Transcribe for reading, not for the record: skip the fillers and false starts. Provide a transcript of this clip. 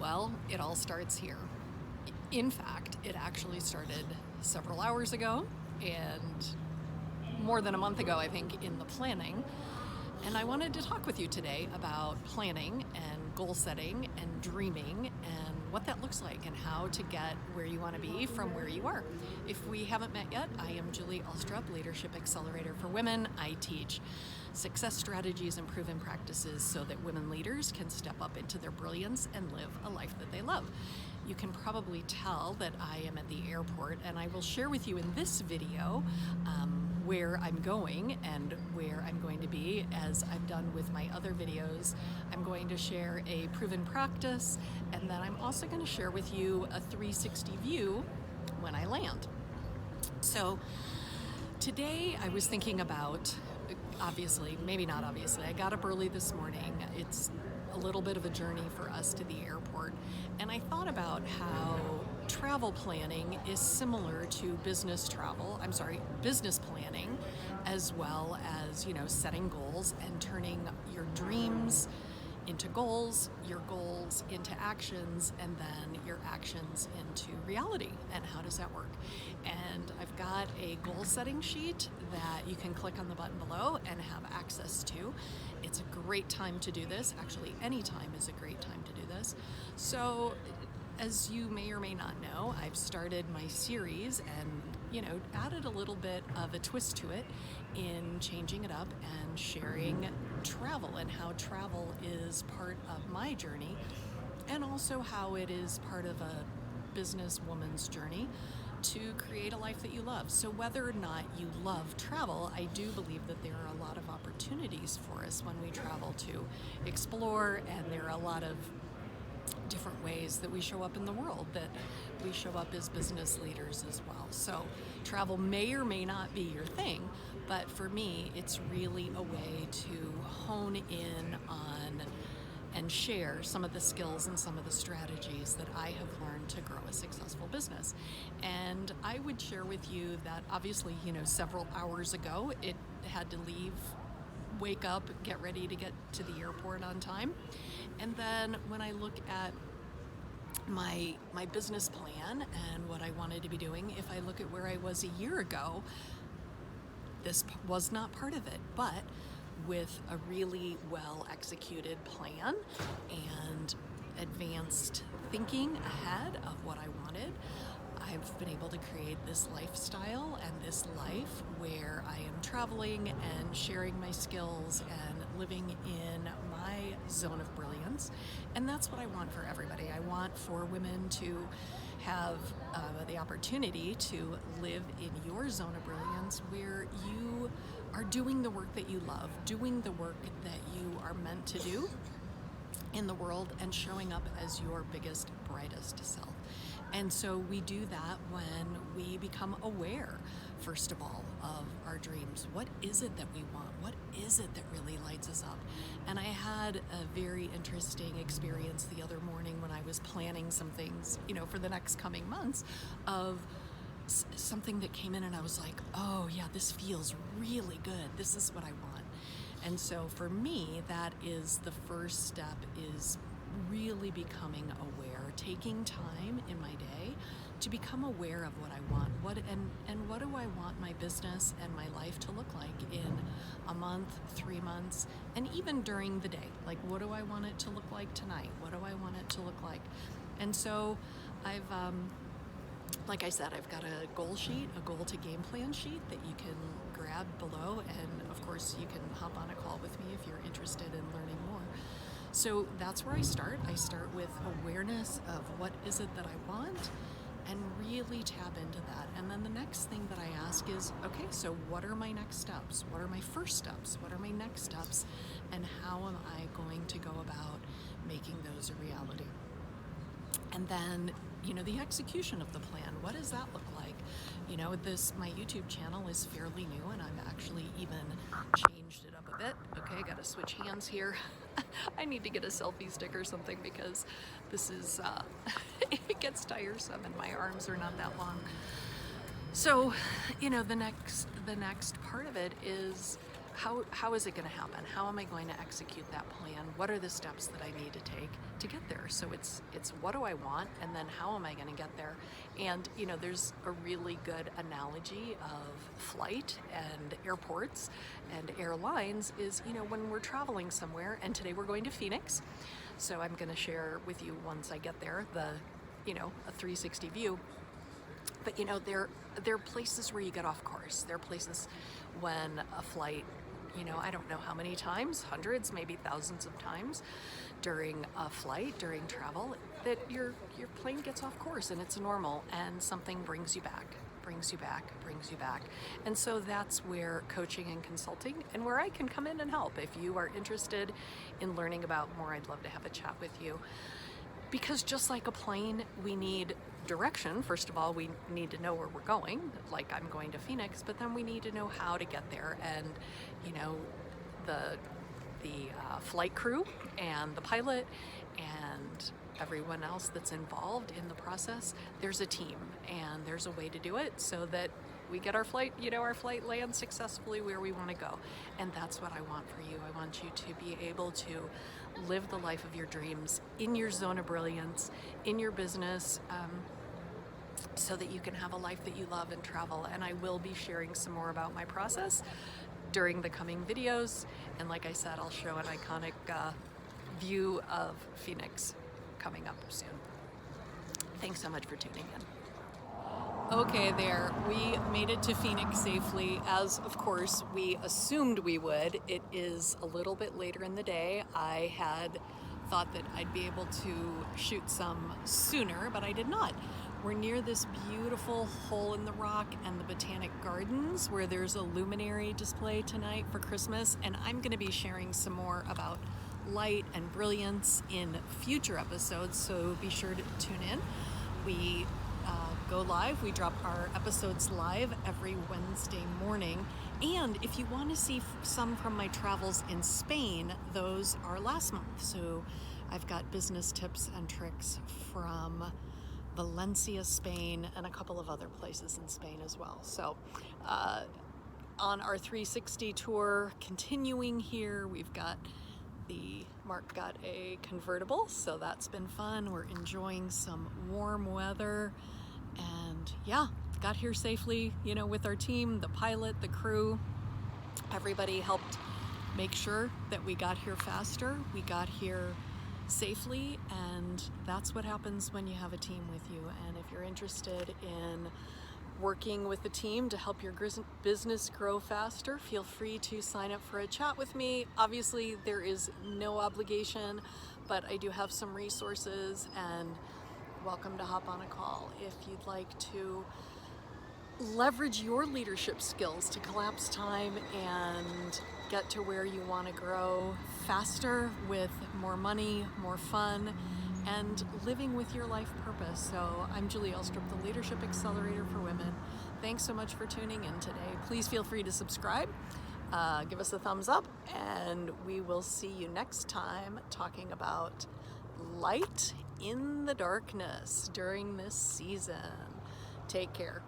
Well, it all starts here. In fact, it actually started several hours ago and more than a month ago, I think, in the planning. And I wanted to talk with you today about planning and goal setting and dreaming and what that looks like and how to get where you want to be from where you are. If we haven't met yet, I am Julie Alstrup, Leadership Accelerator for Women. I teach success strategies and proven practices so that women leaders can step up into their brilliance and live a life that they love. You can probably tell that I am at the airport, and I will share with you in this video where I'm going and where I'm going to be. As I've done with my other videos, I'm going to share a proven practice, and then I'm also going to share with you a 360 view when I land. So today I was thinking about, obviously, maybe not obviously, I got up early this morning. It's a little bit of a journey for us to the airport, and I thought about how travel planning is similar to business planning, as well as, setting goals and turning your dreams into goals, your goals into actions, and then your actions into reality. And how does that work? And I've got a goal setting sheet that you can click on the button below and have access to. It's a great time to do this. Actually, any time is a great time to do this. So, as you may or may not know, I've started my series and, added a little bit of a twist to it in changing it up and sharing travel and how travel is part of my journey, and also how it is part of a businesswoman's journey to create a life that you love. So whether or not you love travel, I do believe that there are a lot of opportunities for us when we travel to explore, and there are a lot of different ways that we show up in the world, that we show up as business leaders as well. So travel may or may not be your thing, but for me, it's really a way to hone in on and share some of the skills and some of the strategies that I have learned to grow a successful business. And I would share with you that obviously, several hours ago, it had to leave, wake up, get ready to get to the airport on time. And then when I look at my business plan and what I wanted to be doing, if I look at where I was a year ago, this was not part of it, but with a really well executed plan and advanced thinking ahead of what I wanted, I've been able to create this lifestyle and this life where I am traveling and sharing my skills and living in my zone of brilliance. And that's what I want for everybody. I want for women to have the opportunity to live in your zone of brilliance, where you are doing the work that you love, doing the work that you are meant to do in the world, and showing up as your biggest, brightest self. And so we do that when we become aware, first of all, of our dreams. What is it that we want? What is it that really lights us up? And I had a very interesting experience the other morning when I was planning some things, for the next coming months, of something that came in and I was like, oh yeah, this feels really good. This is what I want. And so for me, that is the first step, is really becoming aware, taking time in my day to become aware of what I want, what do I want my business and my life to look like in a month, 3 months, and even during the day. Like, what do I want it to look like tonight? What do I want it to look like? And so I've like I said, I've got a goal sheet, a goal to game plan sheet that you can grab below, and of course you can hop on a call with me if you're interested in learning more. So that's where I start. I start with awareness of what is it that I want, and really tap into that. And then the next thing that I ask is, okay, so what are my next steps? What are my first steps? What are my next steps? And how am I going to go about making those a reality? And then, the execution of the plan, what does that look like? My YouTube channel is fairly new, and I've actually even changed it up a bit. Okay, got to switch hands here. I need to get a selfie stick or something, because this is, it gets tiresome and my arms are not that long. So, the next part of it is, how is it going to happen? How am I going to execute that plan? What are the steps that I need to take to get there? there. So it's what do I want, and then how am I going to get there? And you know, there's a really good analogy of flight and airports and airlines is, you know, when we're traveling somewhere, and today we're going to Phoenix, so I'm going to share with you once I get there a 360 view. But you know, there are places where you get off course. There are places when a flight, you know, I don't know how many times, hundreds, maybe thousands of times during a flight, during travel, that your plane gets off course, and it's normal, and something brings you back. And so that's where coaching and consulting, and where I can come in and help. If you are interested in learning about more, I'd love to have a chat with you. Because just like a plane, we need direction. First of all, we need to know where we're going, like I'm going to Phoenix, but then we need to know how to get there. And you know, the flight crew and the pilot and everyone else that's involved in the process, there's a team, and there's a way to do it so that we get our flight, you know, our flight lands successfully where we want to go. And that's what I want for you. I want you to be able to live the life of your dreams in your zone of brilliance, in your business, so that you can have a life that you love and travel. And I will be sharing some more about my process during the coming videos. And like I said, I'll show an iconic view of Phoenix coming up soon. Thanks so much for tuning in. Okay, there, we made it to Phoenix safely, as of course we assumed we would. It is a little bit later in the day. I had thought that I'd be able to shoot some sooner, but I did not. We're near this beautiful hole in the rock and the Botanic Gardens, where there's a luminary display tonight for Christmas, and I'm going to be sharing some more about light and brilliance in future episodes, so be sure to tune in. We go live. We drop our episodes live every Wednesday morning. And if you want to see some from my travels in Spain, those are last month. So I've got business tips and tricks from Valencia, Spain, and a couple of other places in Spain as well. So on our 360 tour, continuing here, we've got Mark got a convertible, so that's been fun. We're enjoying some warm weather, and yeah, got here safely, you know, with our team, the pilot, the crew. Everybody helped make sure that we got here faster. We got here safely, and that's what happens when you have a team with you. And if you're interested in working with the team to help your business grow faster, feel free to sign up for a chat with me. Obviously, there is no obligation, but I do have some resources, and welcome to hop on a call if you'd like to leverage your leadership skills to collapse time and get to where you want to grow faster with more money, more fun, and living with your life purpose. So I'm Julie Elstrup, the Leadership Accelerator for Women. Thanks so much for tuning in today. Please feel free to subscribe, give us a thumbs up, and we will see you next time talking about light in the darkness during this season. Take care.